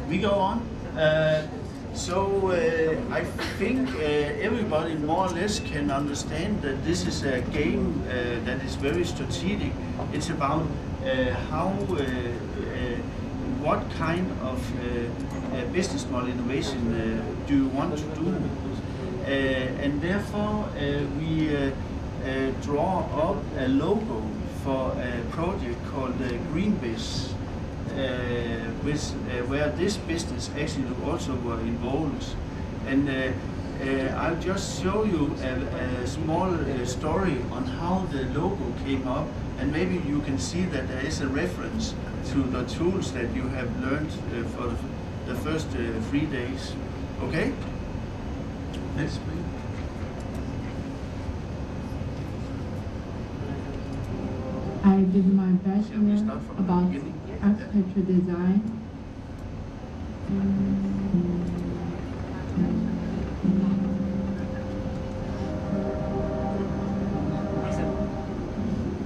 We go on. I think everybody more or less can understand that this is a game that is very strategic. It's about what kind of business model innovation do you want to do, and therefore we draw up a logo for a project called GreenBiz. Where this business actually also were involved. And I'll just show you a small story on how the logo came up, and maybe you can see that there is a reference to the tools that you have learned for the first 3 days. Okay? Next, please. I did my bachelor about architecture design.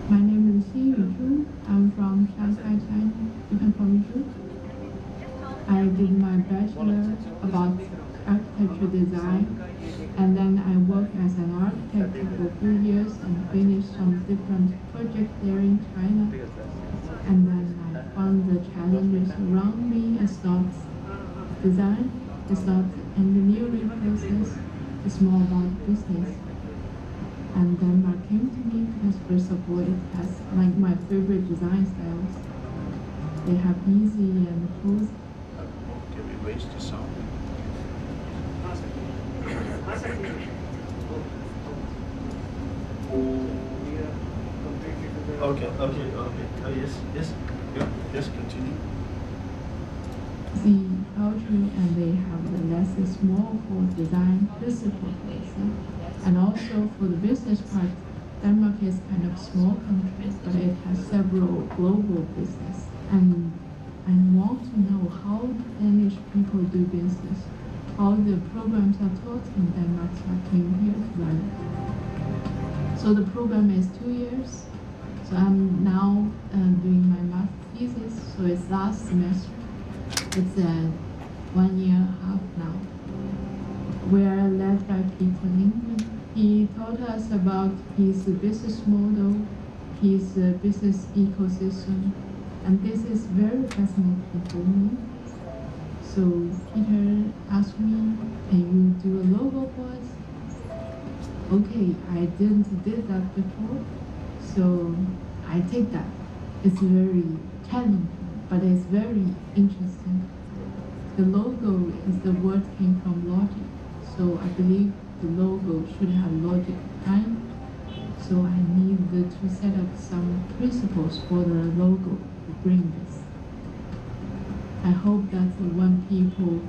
My name is Xi Yuzhu. I'm from Shanghai, China. You can call me Zhu. I did my bachelor about architecture design, and then I worked as an architect for a few years and finished some different projects there in China. And then I found the challenges around me. It's not design, it's not engineering process, it's more about business. And Denmark came to me because first of all it has like my favorite design styles. They have easy and close. Can we raise the sound? Okay. Oh, yes. Yeah, yes, continue. The culture, and they have the less small for design principle person. And also for the business part, Denmark is kind of small country, but it has several global business. And I want to know how Danish people do business, how the programs are taught in Denmark, so I came here to learn. So the program is 2 years. So I'm now doing my math thesis, so it's last semester. It's 1 year and a half now. We are led by Peter Lindgren. He taught us about his business model, his business ecosystem, and this is very fascinating for me. So Peter asked me, can you do a logo for us? Okay, I didn't did that before, so I take that. It's very challenging, but it's very interesting. The logo is the word came from logic, so I believe the logo should have logic behind. So I need to set up some principles for the logo to bring this. I hope that when people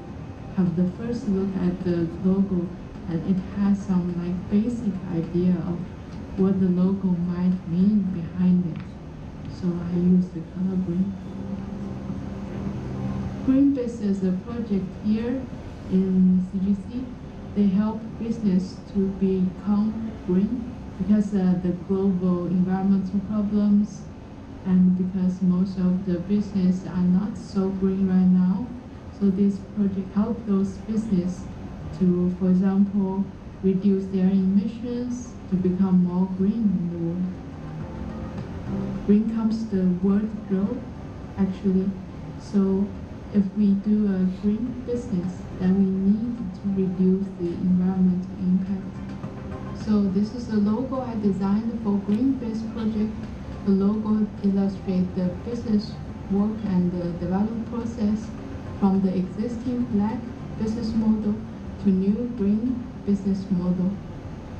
have the first look at the logo, and it has some like basic idea of what the logo might mean behind it. So I use the color green. GreenBiz is a project here in CGC. They help business to become green because the global environmental problems, and because most of the business are not so green right now. So this project help those business to, for example, reduce their emissions to become more green in the world. Green comes the word grow, actually. So if we do a green business, then we need to reduce the environmental impact. So this is the logo I designed for GreenBiz project. The logo illustrates the business work and the development process from the existing black business model to new green business model.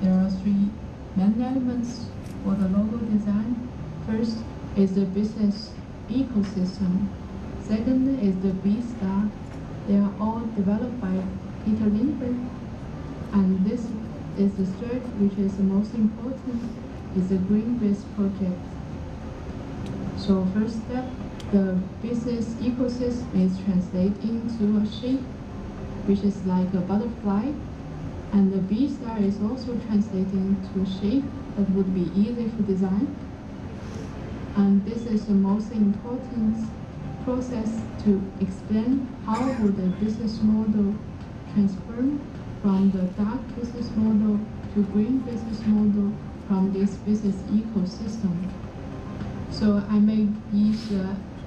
There are 3 main elements for the logo design. First is the business ecosystem. Second is the B-Star. They are all developed by Peter Lindgren. And this is the third, which is the most important, is the GreenBiz project. So first step, the business ecosystem is translated into a shape, which is like a butterfly. And the B-Star is also translated into a shape that would be easy to design. And this is the most important process to explain how would the business model transform from the dark business model to green business model from this business ecosystem. So I make these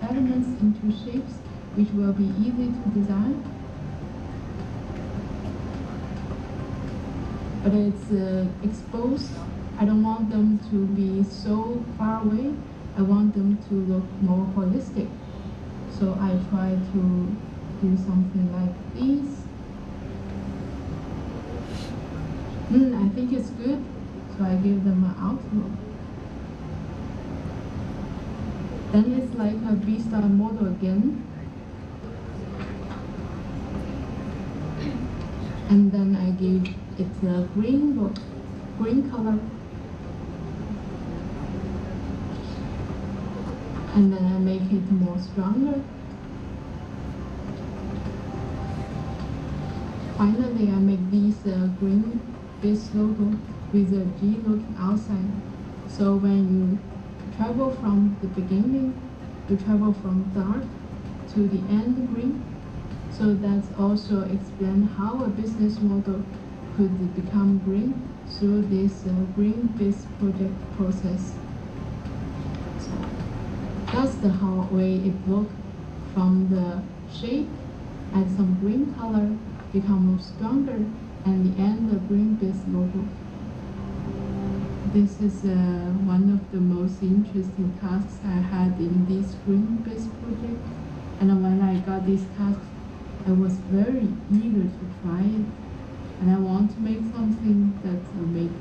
elements into shapes which will be easy to design. But it's exposed. I don't want them to be so far away. I want them to look more holistic. So I try to do something like this. I think it's good, so I give them an outlook. Then it's like a B-star model again. And then I give it a green look, green color. And then I make it more stronger. Finally, I make these green base logo with a G looking outside. So when you travel from the beginning, you travel from dark to the end green. So that's also explain how a business model could become green through this green base project process. So that's the how way it looks from the shape, add some green color, become stronger, and the end the green base logo. This is one of the most interesting tasks I had in this green base project. And when I got this task, I was very eager to try it. And I want to make something that will make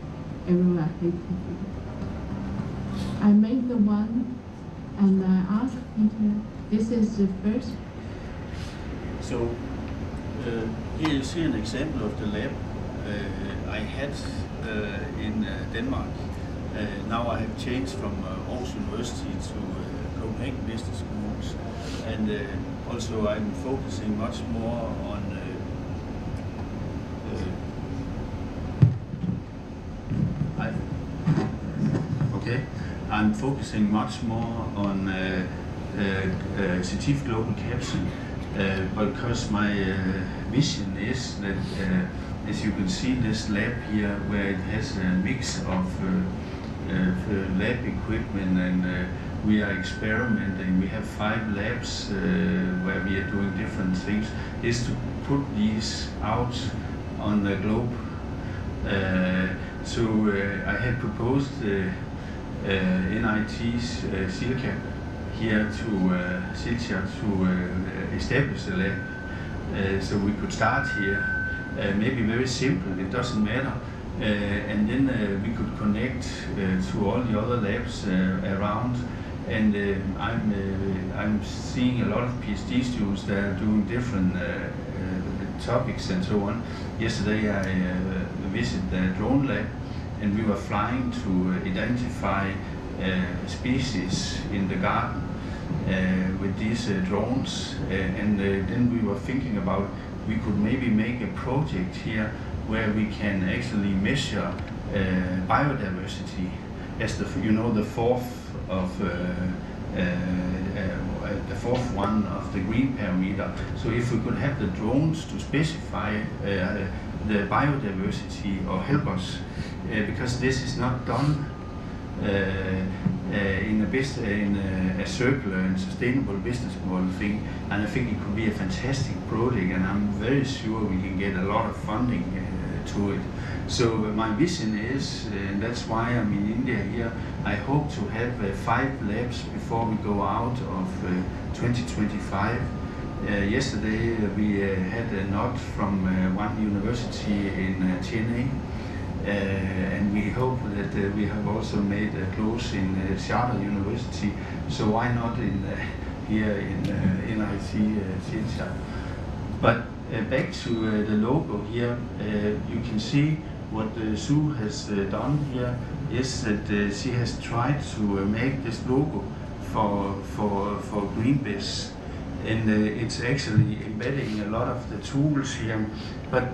everyone happy. I made the one and I asked Peter, this is the first. So here you see an example of the lab I had in Denmark. Now I have changed from Aarhus University to Copenhagen Business Schools, and also I'm focusing much more on I'm focusing much more on Citif Global Capsule because my vision is that, as you can see, this lab here, where it has a mix of lab equipment, and we are experimenting. We have 5 labs where we are doing different things, is to put these out on the globe. So I had proposed NIT's Silja here to Silja to establish a lab, so we could start here. Maybe very simple, it doesn't matter, and then we could connect to all the other labs around. And I'm seeing a lot of PhD students that are doing different topics and so on. Yesterday I visited the drone lab, and we were flying to identify species in the garden with these drones, and then we were thinking about we could maybe make a project here where we can actually measure biodiversity as the fourth one of the green parameter. So if we could have the drones to specify the biodiversity or help us, because this is not done in a circular and sustainable business model thing, and I think it could be a fantastic project, and I'm very sure we can get a lot of funding to it. So my vision is, and that's why I'm in India here, I hope to have 5 labs before we go out of 2025. Yesterday we had a nod from one university in Chennai, and we hope that we have also made a close in Charter University, so why not here in NIT Silja. But back to the logo here, you can see what Sue has done here is that she has tried to make this logo for Greenbiz, and it's actually embedding a lot of the tools here, but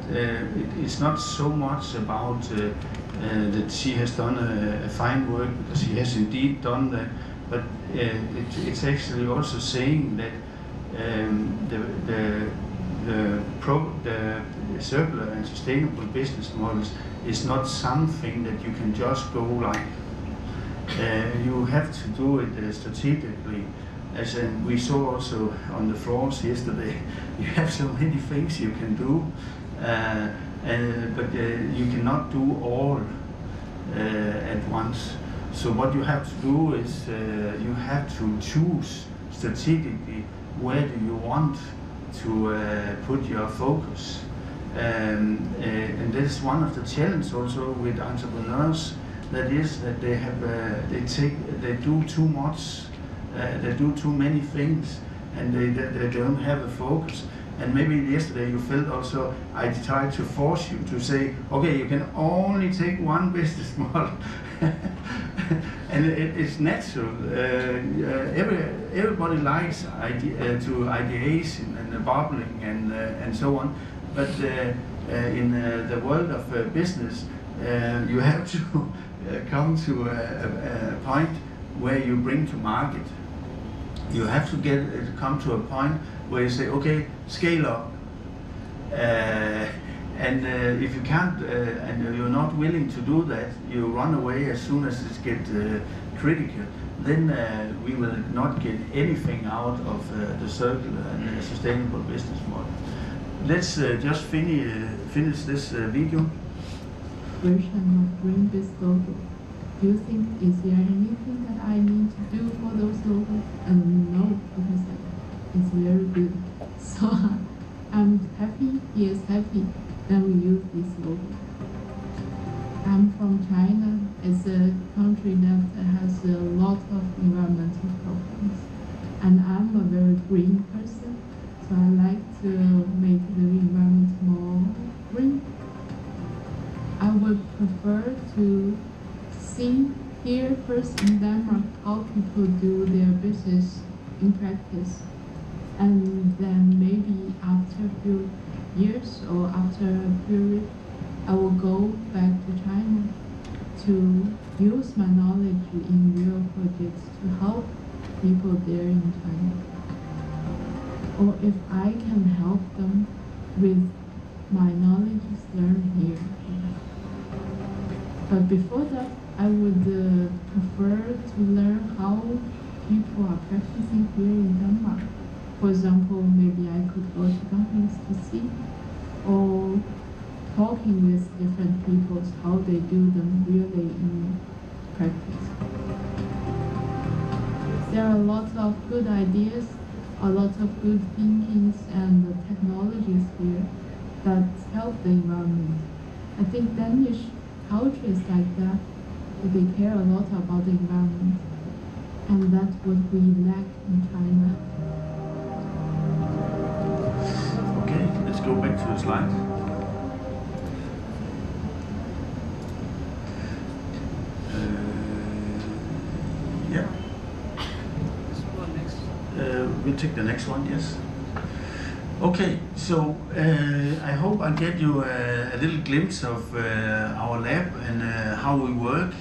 it's not so much about that she has done a fine work, because she has indeed done that, but it's actually also saying that the circular and sustainable business models is not something that you can just go like. You have to do it strategically. As we saw also on the floors yesterday, you have so many things you can do, but you cannot do all at once. So what you have to do is you have to choose strategically where do you want to put your focus. And that is one of the challenges also with entrepreneurs. That is that they have they do too much. They do too many things, and they don't have a focus. And maybe yesterday you felt also I tried to force you to say, okay, you can only take one business model, and it's natural. Everybody likes ideation and bubbling and so on, but in the world of business, you have to come to a point where you bring to market. You have to come to a point where you say, okay, scale up. And if you can't, and you're not willing to do that, you run away as soon as it gets critical, then we will not get anything out of the circular and sustainable business model. Let's just finish this video. Version of Greenpeace logo. Do you think, is there anything that I need to do for those logos? No, because it's very good. So I'm happy, he is happy, then we use this logo. I'm from China. It's a country that has a lot of environmental problems. And I'm a very green person, so I like to make the environment more green. I would prefer to see here first in Denmark how people do their business in practice, and then maybe after a few years or after a period I will go back to China to use my knowledge in real projects to help people there in China, or if I can help them with my knowledge learned here. But before that, I would prefer to learn how people are practicing here in Denmark. For example, maybe I could go to companies to see, or talking with different people how they do them really in practice. There are lots of good ideas, a lot of good thinkings and technologies here that help the environment. I think Danish culture is like that. They care a lot about the environment, and that's what we lack in China. Okay, let's go back to the slide. Yeah. We'll take the next one, yes. Okay, so I hope I get you a little glimpse of our lab and how we work.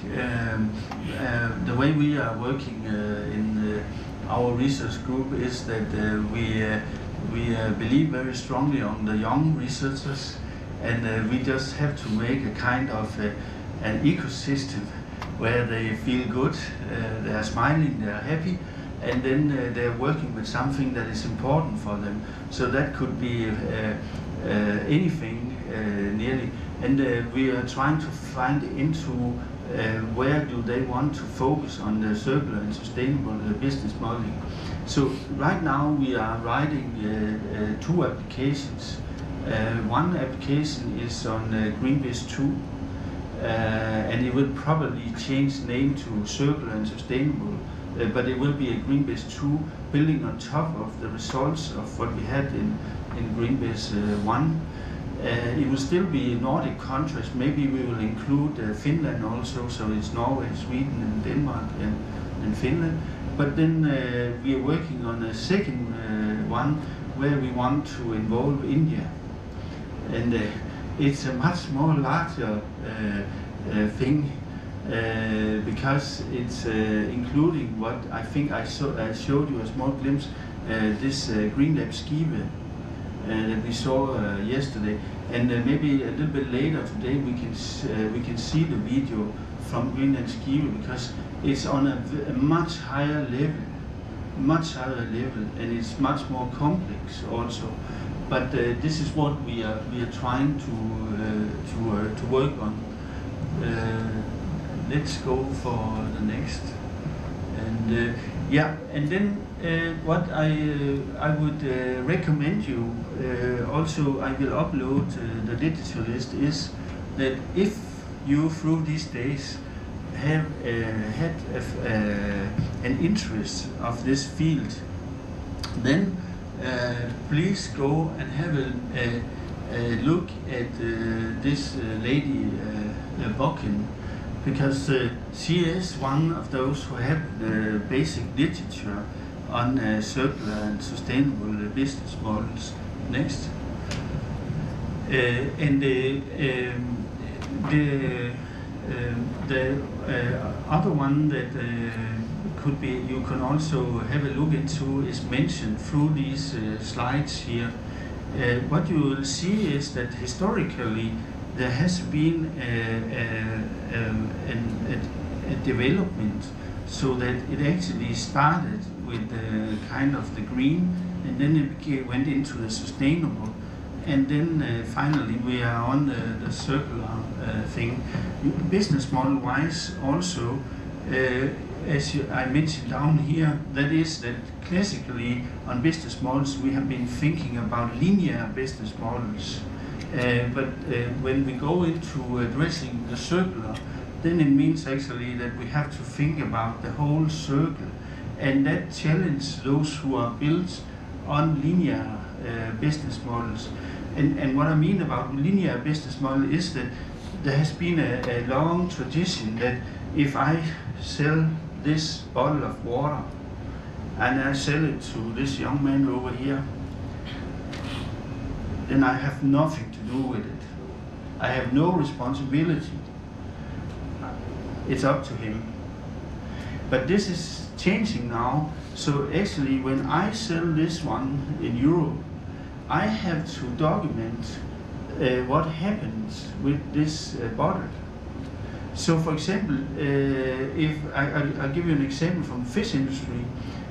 The way we are working in our research group is that we believe very strongly on the young researchers, and we just have to make a kind of an ecosystem where they feel good, they are smiling, they are happy, and then they're working with something that is important for them. So that could be anything nearly. And we are trying to find into where do they want to focus on the circular and sustainable business modeling. So right now we are writing 2 applications. One application is on Greenpeace 2, and it will probably change name to circular and sustainable. But it will be a Greenpeace 2 building on top of the results of what we had in Greenpeace 1. It will still be Nordic countries. Maybe we will include Finland also, so it's Norway, Sweden and Denmark and Finland. But then we are working on a second one where we want to involve India. And it's a much more larger thing. Because it's including what I think I showed you a small glimpse. this Green Lab Skive that we saw yesterday, and maybe a little bit later today we can see the video from Green Lab Skive, because it's on a much higher level, and it's much more complex also. But this is what we are trying to work on. Let's go for the next. And yeah, and then what I would recommend you, also I will upload the literature list, is that if you through these days have had an interest of this field, then please go and have a look at this lady Bokken, because she is one of those who have the basic literature on circular and sustainable business models. Next. And the other one that could be, you can also have a look into, is mentioned through these slides here. What you will see is that historically there has been a development, so that it actually started with kind of the green, and then it went into the sustainable, and then finally we are on the circular thing. Business model wise also, as I mentioned down here, that is that classically on business models we have been thinking about linear business models. But when we go into addressing the circular, then it means actually that we have to think about the whole circle, and that challenges those who are built on linear business models. And what I mean about linear business model is that there has been a long tradition that if I sell this bottle of water and I sell it to this young man over here, then I have nothing to do with it. I have no responsibility. It's up to him. But this is changing now. So actually when I sell this one in Europe, I have to document what happens with this bottle. So for example, if I'll give you an example from the fish industry.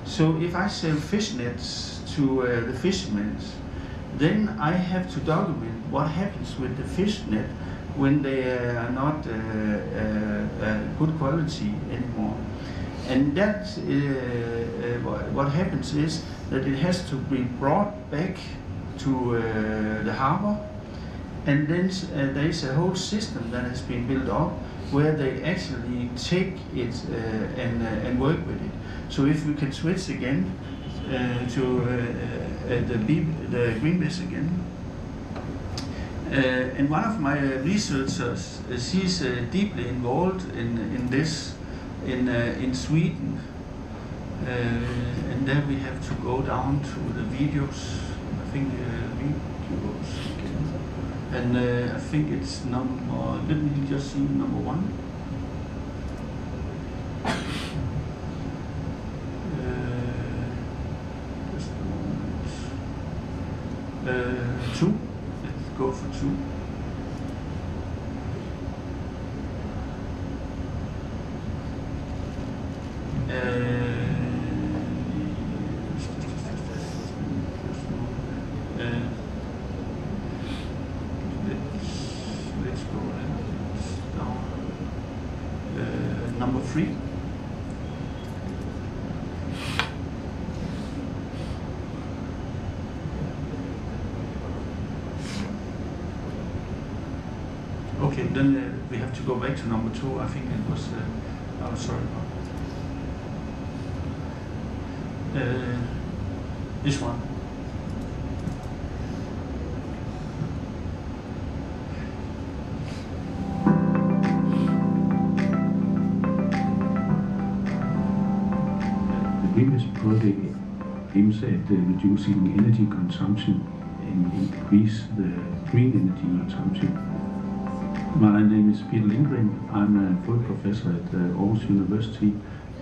So if I sell fish nets to the fishermen, then I have to document what happens with the fish net when they are not good quality anymore. And that what happens is that it has to be brought back to the harbor, and then there is a whole system that has been built up where they actually take it and work with it. So if we can switch again to the green base again. And one of my researchers, she's deeply involved in this in Sweden, and then we have to go down to the videos. I think videos again, and I think it's number. Let me just see number 1. Just a moment. 2. Let's go for 2. Let's go down. Number 3. Okay, then we have to go back to number 2. I think it was. Oh, sorry about that. This one. The Green project aims at reducing energy consumption and increase the green energy consumption. My name is Peter Lindgren. I'm a full professor at Aarhus University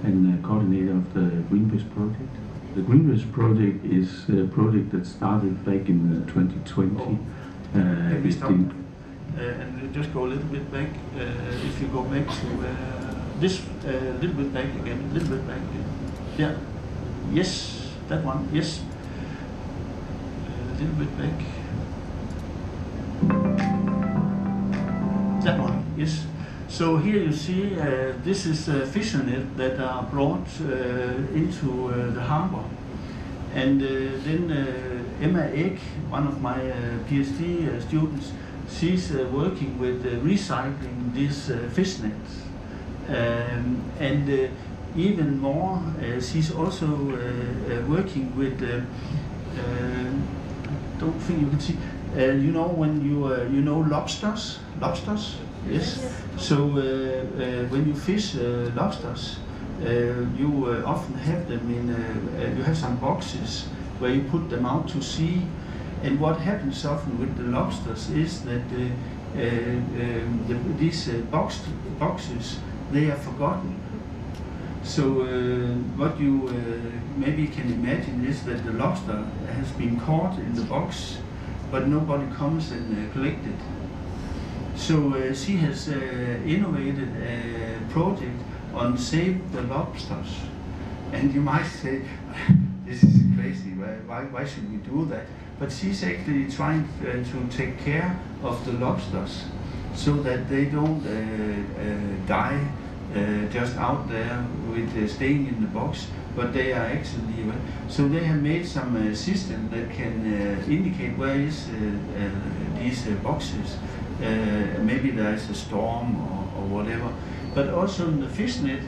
and coordinator of the Greenpeace project. The Greenwich project is a project that started back in 2020. Let me stop. And just go a little bit back. If you go back to this, little bit back again, a little bit back again. Yeah. Yes, that one. Yes. A little bit back. That one. Yes. So here you see this is fisher net that are brought into the harbor, and then Emma Egg, one of my PhD students, she's working with recycling these fish nets, and even more, she's also working with. Don't think you can see. You know when you know lobsters. Yes. So when you fish lobsters, you often have them in. You have some boxes where you put them out to sea, and what happens often with the lobsters is that these boxes, they are forgotten. So what you maybe can imagine is that the lobster has been caught in the box, but nobody comes and collects it. So she has innovated a project on Save the Lobsters. And you might say, this is crazy, why should we do that? But she's actually trying to take care of the lobsters so that they don't die just out there with staying in the box, but they are actually, so they have made some system that can indicate where is these boxes. Maybe there is a storm or whatever, but also in the fish net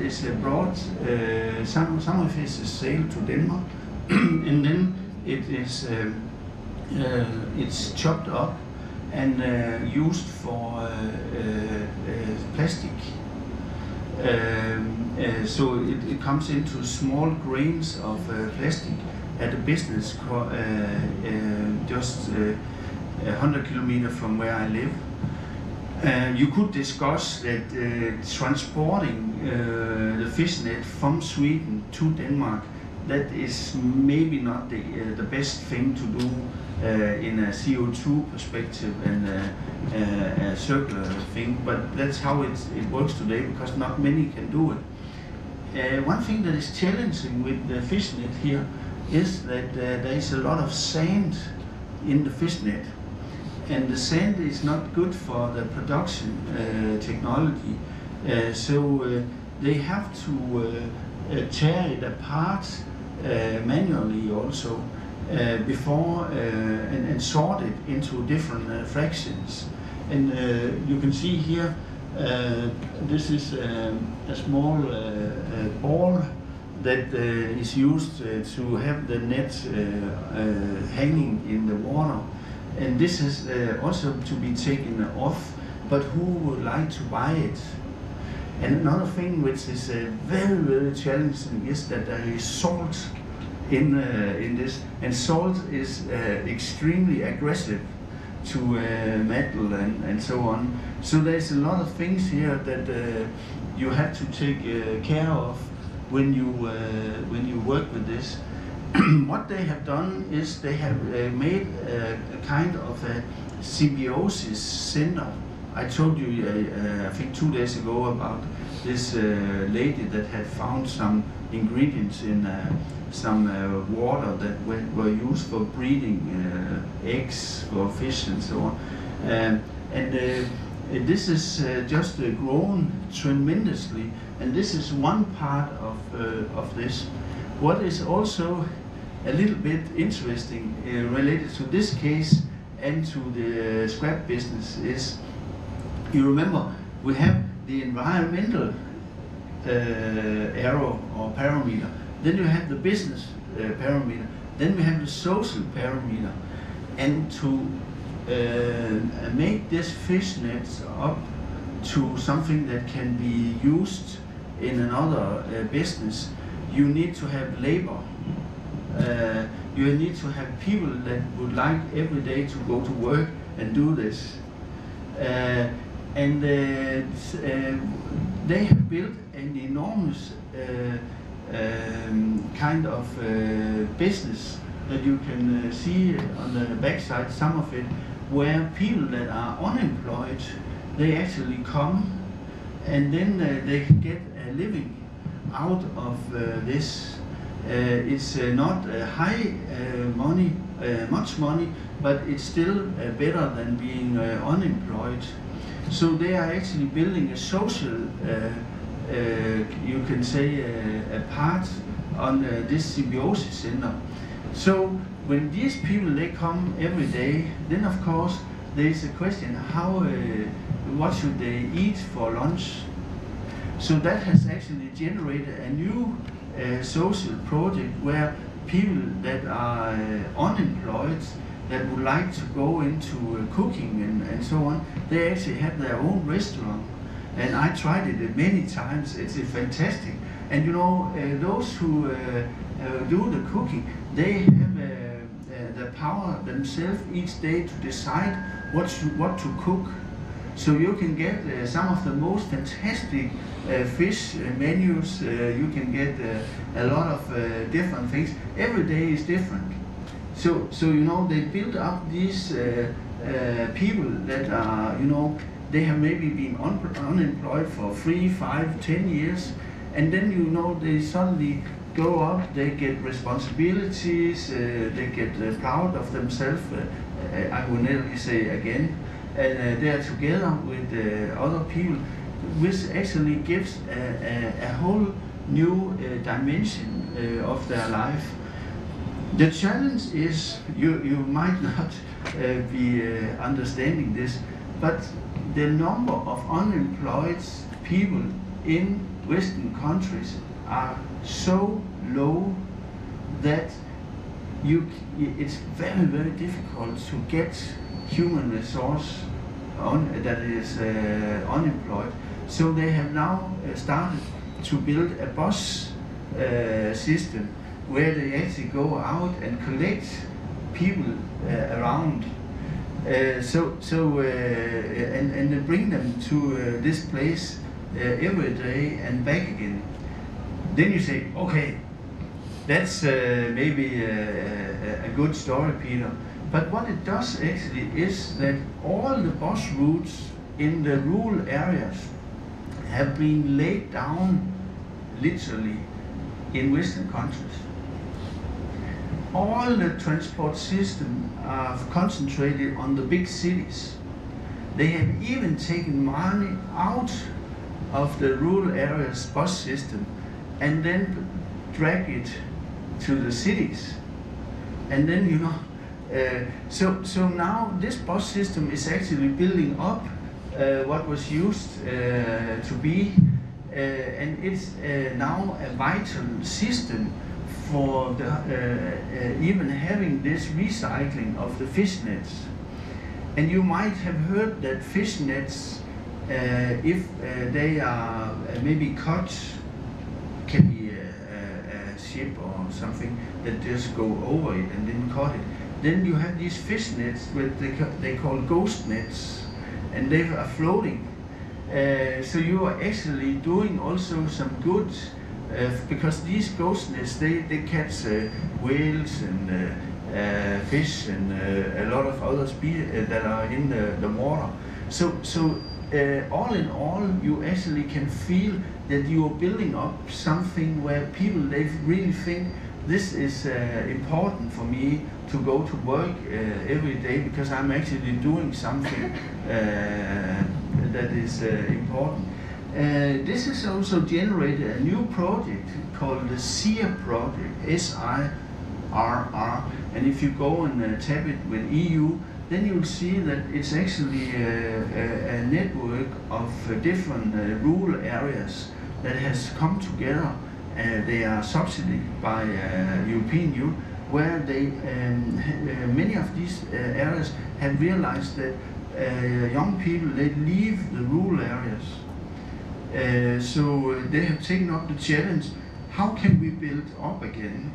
is brought. Some of it is sailed to Denmark, and then it is it's chopped up and used for plastic. So it comes into small grains of plastic at a business just 100 kilometers from where I live. You could discuss that transporting the fish net from Sweden to Denmark, that is maybe not the best thing to do in a CO2 perspective and a circular thing, but that's how it works today, because not many can do it. One thing that is challenging with the fish net here is that there is a lot of sand in the fish net. And the sand is not good for the production technology, so they have to tear it apart manually also before and sort it into different fractions. And you can see here, this is a small ball that is used to have the net hanging in the water. And this is also to be taken off, but who would like to buy it? And another thing which is very, very challenging is that there is salt in this, and salt is extremely aggressive to metal and so on. So there's a lot of things here that you have to take care of when you work with this. What they have done is they have made a kind of a symbiosis center. I told you, I think 2 days ago, about this lady that had found some ingredients in some water that were used for breeding eggs for fish and so on. And this is just grown tremendously, and this is one part of this. What is also a little bit interesting related to this case and to the scrap business is, you remember, we have the environmental arrow or parameter, then you have the business parameter, then we have the social parameter. And to make this fish nets up to something that can be used in another business, you need to have labor. You need to have people that would like every day to go to work and do this. And they have built an enormous kind of business that you can see on the backside, some of it, where people that are unemployed, they actually come and then they get a living out of this. It's not high money, much money, but it's still better than being unemployed. So they are actually building a social, you can say, a part on this symbiosis center. So when these people, they come every day, then of course there is a question, how, what should they eat for lunch? So that has actually generated a new social project where people that are unemployed, that would like to go into cooking and so on, they actually have their own restaurant. And I tried it many times, it's fantastic. And you know, those who do the cooking, they have the power themselves each day to decide what to cook. So you can get some of the most fantastic fish menus, you can get a lot of different things. Every day is different. So you know, they build up these people that are, you know, they have maybe been unemployed for 3, 5, 10 years, and then you know they suddenly grow up, they get responsibilities, they get proud of themselves, I will never say again, and they are together with other people, which actually gives a whole new dimension of their life. The challenge is, you might not be understanding this, but the number of unemployed people in Western countries are so low that it's very, very difficult to get human resource that is unemployed. So they have now started to build a bus system where they actually go out and collect people around. And they bring them to this place every day and back again. Then you say, okay, that's maybe a good story, Peter. But what it does actually is that all the bus routes in the rural areas have been laid down literally in Western countries. All the transport system are concentrated on the big cities. They have even taken money out of the rural areas bus system and then drag it to the cities. And then, you know, so now this bus system is actually building up what was used to be, and it's now a vital system for the, even having this recycling of the fish nets. And you might have heard that fish nets, if they are maybe cut, can be a ship or something that just go over it and then cut it. Then you have these fish nets, which they call ghost nets, and they are floating. So you are actually doing also some good, because these ghost nets, they catch whales and fish and a lot of other species that are in the water. So all in all, you actually can feel that you are building up something where people, they really think this is important for me to go to work every day, because I'm actually doing something that is important. This has also generated a new project called the SIRR project, SIRR, and if you go and tap it with EU, then you'll see that it's actually a network of different rural areas that has come together. They are subsidized by European Union, where they, many of these areas have realized that young people, they leave the rural areas. So they have taken up the challenge, how can we build up again?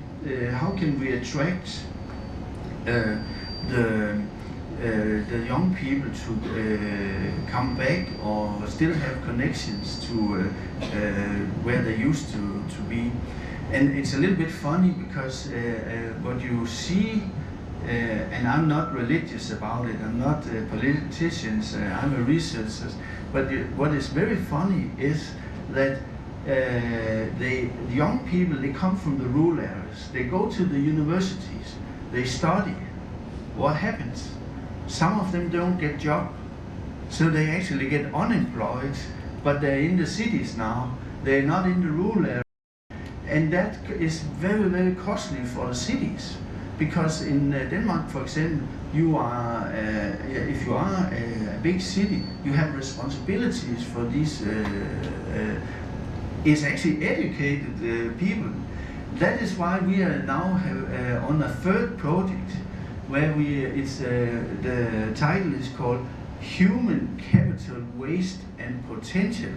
How can we attract the young people to come back or still have connections to where they used to be? And it's a little bit funny because what you see, and I'm not religious about it, I'm not a politician, I'm a researcher, but what is very funny is that the young people, they come from the rural areas, they go to the universities, they study. What happens? Some of them don't get job, so they actually get unemployed, but they're in the cities now, they're not in the rural areas. And that is very, very costly for the cities, because in Denmark, for example, you are, if you are a big city, you have responsibilities for these. It's actually educated people. That is why we are now on a third project, where the title is called Human Capital, Waste and Potential.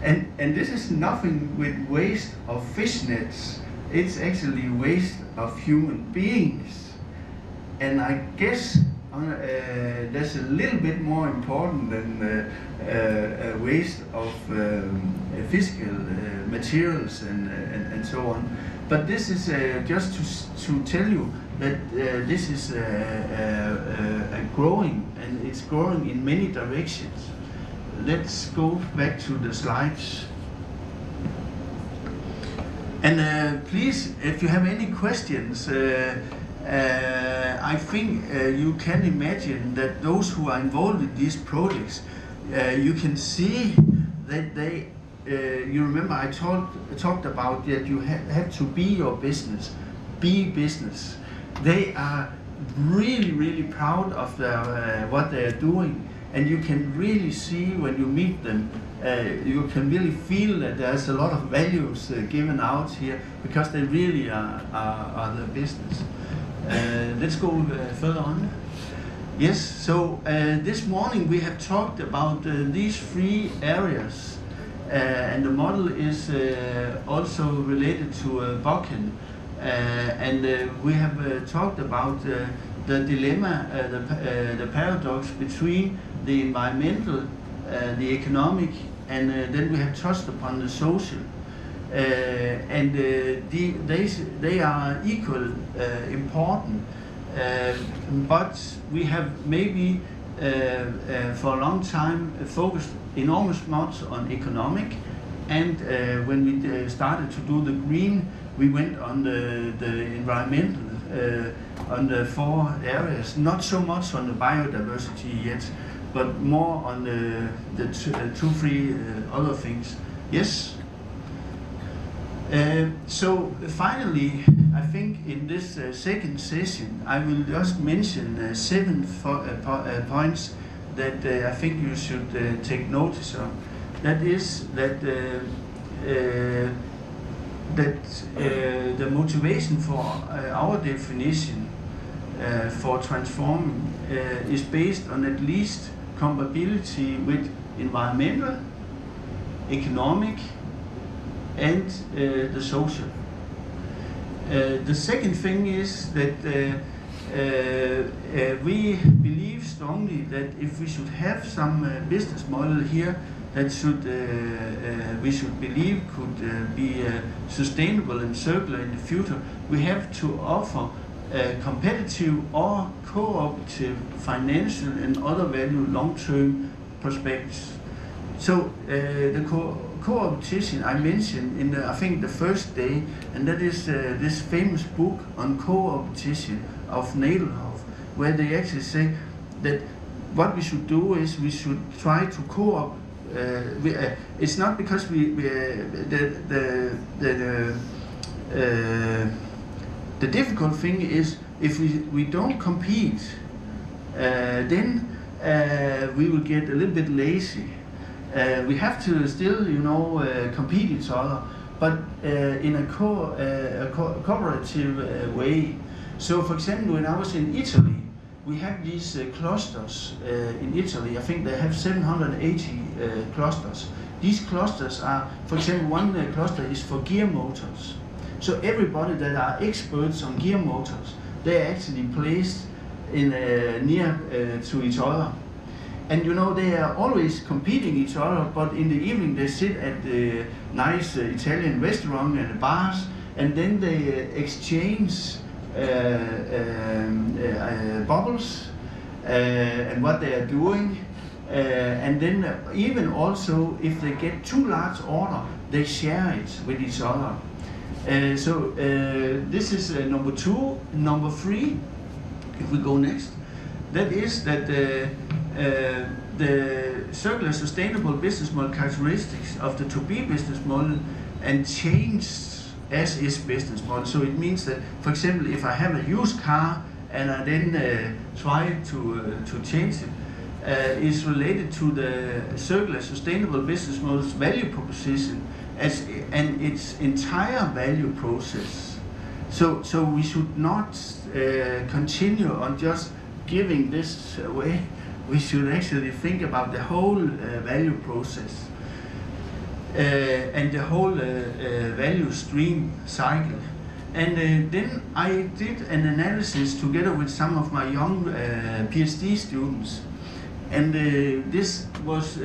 And this is nothing with waste of fish nets, it's actually waste of human beings. And I guess that's a little bit more important than waste of physical materials and so on. But this is just to tell you that this is growing, and it's growing in many directions. Let's go back to the slides. And please, if you have any questions, I think you can imagine that those who are involved in these projects, you can see that they, you remember I talked about that you have to be your business, be business. They are really, really proud of what they are doing. And you can really see when you meet them, you can really feel that there's a lot of values given out here, because they really are the business. Let's go further on. Yes, so this morning we have talked about these three areas, and the model is also related to Bokken, and we have talked about the dilemma, the paradox between the environmental, the economic, and then we have touched upon the social. And they are equal important, but we have maybe for a long time focused enormous much on economic, and when we started to do the green, we went on the environmental, on the 4 areas, not so much on the biodiversity yet, but more on the 2-3 other things. Yes? So finally, I think in this second session, I will just mention 7 points that I think you should take notice of. That is that the motivation for our definition for transforming is based on at least compatibility with environmental, economic, and the social. The second thing is that we believe strongly that if we should have some business model here that we should believe could be sustainable and circular in the future, we have to offer competitive or cooperative financial and other value long-term perspectives. So the co-opetition I mentioned in I think the first day, and that is this famous book on co-opetition of Nadelhoff, where they actually say that what we should do is we should try to co-op. It's not because the difficult thing is if we don't compete, then we will get a little bit lazy. We have to still, compete each other, but in a cooperative way. So, for example, when I was in Italy, we have these clusters in Italy. I think they have 780 clusters. These clusters are, for example, one cluster is for gear motors. So everybody that are experts on gear motors, they are actually placed in near to each other. And you know, they are always competing each other, but in the evening they sit at the nice Italian restaurant and bars, and then they exchange bubbles and what they are doing. And then even also, if they get too large order, they share it with each other. So this is number 2. Number 3, if we go next, that is that the circular sustainable business model characteristics of the to-be business model and changed as is business model. So it means that, for example, if I have a used car and I then try to change it, is related to the circular sustainable business model's value proposition and its entire value process. So we should not continue on just giving this away. We should actually think about the whole value process and the whole value stream cycle. And then I did an analysis together with some of my young PhD students. And this was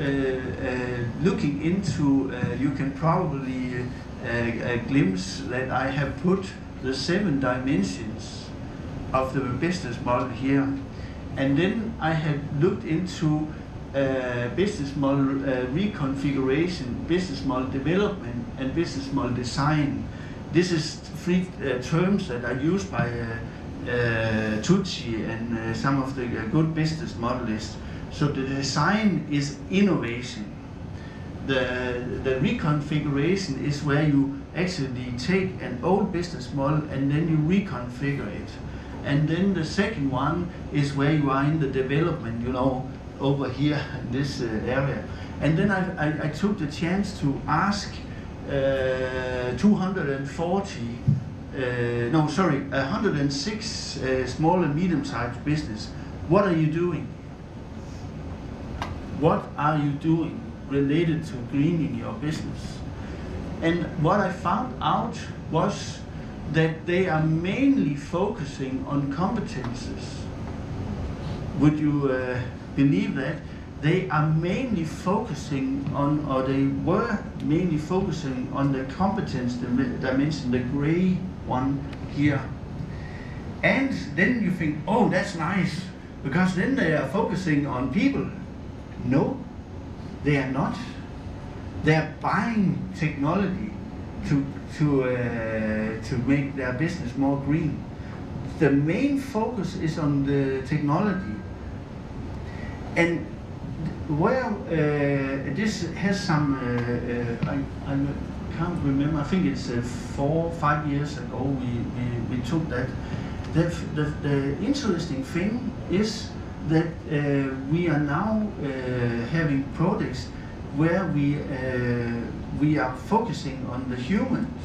looking into, you can probably glimpse that I have put the 7 dimensions of the business model here. And then I had looked into business model reconfiguration, business model development, and business model design. This is 3 terms that are used by Tucci and some of the good business modelists. So the design is innovation. The reconfiguration is where you actually take an old business model and then you reconfigure it. And then the second one is where you are in the development, you know, over here in this area. And then I took the chance to ask 106 small and medium-sized business, what are you doing? What are you doing related to greening your business? And what I found out was that they are mainly focusing on competences. Would you believe that? They are mainly focusing on, or they were mainly focusing on the competence dimension, the gray one here. And then you think, oh, that's nice, because then they are focusing on people. No, they are not. They are buying technology to make their business more green. The main focus is on the technology. And where this has some, I can't remember, I think it's 4 or 5 years ago we took that. The interesting thing is that we are now having products where we are focusing on the humans,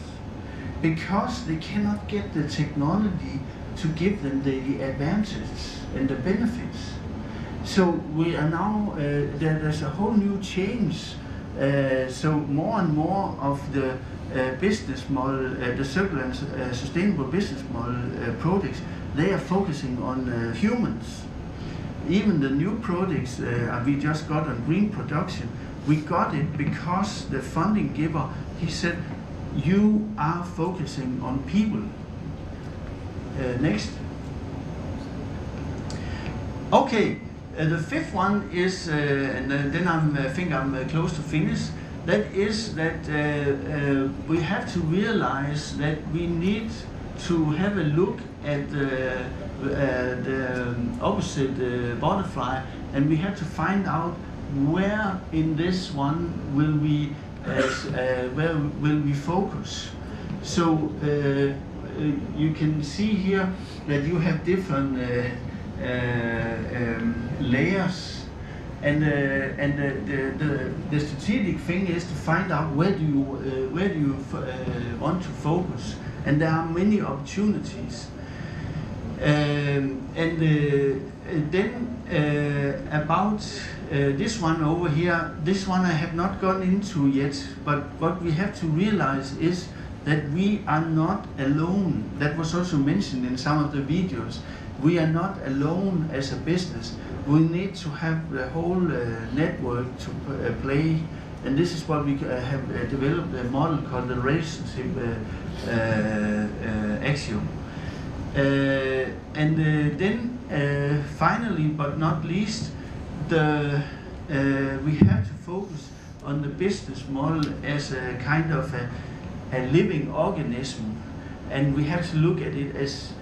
because they cannot get the technology to give them the advantages and the benefits. So we are now, there's a whole new change. So more and more of the business model, the circular and sustainable business model products, they are focusing on humans. Even the new products we just got on green production, we got it because the funding giver, he said, you are focusing on people. Next. Okay, the 5th one is, and then I think I'm close to finish, that is that we have to realize that we need to have a look at the opposite butterfly, and we have to find out where in this one will we where will we focus. So you can see here that you have different layers, and the strategic thing is to find out where do you want to focus, and there are many opportunities. Then about this one over here, this one I have not gone into yet, but what we have to realize is that we are not alone. That was also mentioned in some of the videos. we are not alone as a business. We need to have the whole network to play, and this is what we have developed a model called the relationship axiom. Then finally, but not least, we have to focus on the business model as a kind of a living organism, and we have to look at it as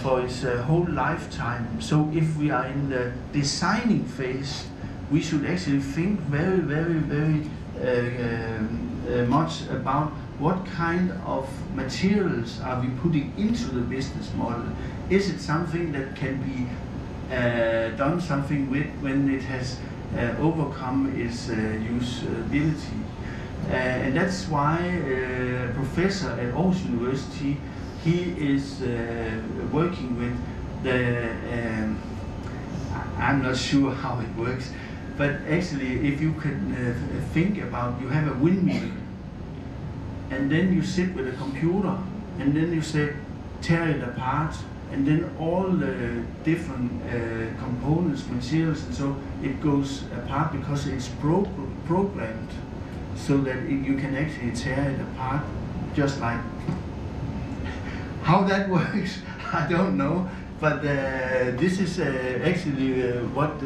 for its whole lifetime. So if we are in the designing phase, we should actually think very much about what kind of materials are we putting into the business model. Is it something that can be done something with when it has overcome its usability? And that's why a professor at Aarhus University, he is working with the, I'm not sure how it works, but actually if you can think about, you have a windmill, and then you sit with a computer, and then you say, tear it apart, and then all the different components, materials, and so it goes apart because it's programmed so that you can actually tear it apart, just like. How that works, I don't know, but this is actually what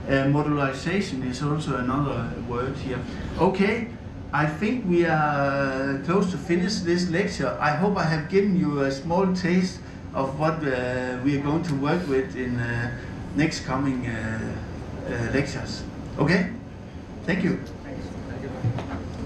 modularization is also another word here. Okay. I think we are close to finish this lecture. I hope I have given you a small taste of what we are going to work with in next coming lectures. Okay? Thank you.